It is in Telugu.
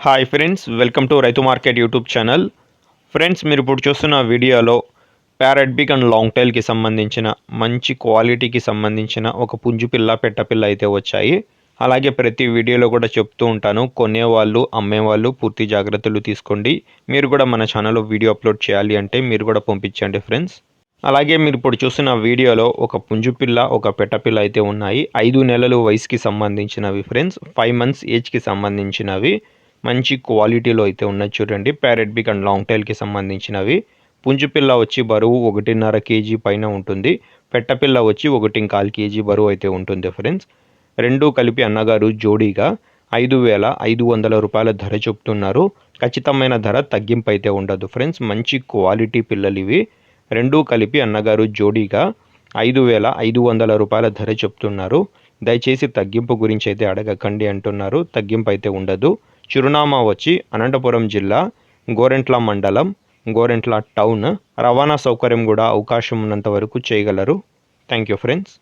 హాయ్ ఫ్రెండ్స్, వెల్కమ్ టు రైతు మార్కెట్ యూట్యూబ్ ఛానల్. ఫ్రెండ్స్, మీరు ఇప్పుడు చూస్తున్న వీడియోలో ప్యారెట్ బిగ్ అండ్ లాంగ్ టైల్కి సంబంధించిన మంచి క్వాలిటీకి సంబంధించిన ఒక పుంజు పిల్ల పెట్టపిల్ల అయితే వచ్చాయి. అలాగే ప్రతి వీడియోలో కూడా చెప్తూ ఉంటాను, కొనేవాళ్ళు అమ్మేవాళ్ళు పూర్తి జాగ్రత్తలు తీసుకోండి. మీరు కూడా మన ఛానల్లో వీడియో అప్లోడ్ చేయాలి అంటే మీరు కూడా పంపించండి ఫ్రెండ్స్. అలాగే మీరు ఇప్పుడు చూస్తున్న వీడియోలో ఒక పుంజు పిల్ల ఒక పెట్టపిల్ల అయితే ఉన్నాయి. 5 నెలలు వయసుకి సంబంధించినవి ఫ్రెండ్స్, 5 మంత్స్ ఏజ్కి సంబంధించినవి. మంచి క్వాలిటీలో అయితే ఉన్నాయి చూడండి. ప్యారెట్ బిగ్ అండ్ లాంగ్ టైల్కి సంబంధించినవి. పుంజు పిల్ల వచ్చి బరువు 1.5 కేజీ పైన ఉంటుంది. పెట్టపిల్ల వచ్చి 1.25 కేజీ బరువు అయితే ఉంటుంది ఫ్రెండ్స్. రెండూ కలిపి అన్నగారు జోడీగా 5,500 రూపాయల ధర చెప్తున్నారు. ఖచ్చితమైన ధర తగ్గింపు అయితే ఉండదు ఫ్రెండ్స్. మంచి క్వాలిటీ పిల్లలు ఇవి. రెండూ కలిపి అన్నగారు జోడీగా 5,500 రూపాయల ధర చెప్తున్నారు. దయచేసి తగ్గింపు గురించి అయితే అడగకండి అంటున్నారు. తగ్గింపు అయితే ఉండదు. చిరునామా వచ్చి అనంతపురం జిల్లా గోరెంట్ల మండలం, గోరెంట్ల టౌన్. రవాణా సౌకర్యం కూడా అవకాశం ఉన్నంత వరకు చేయగలరు. Thank you friends.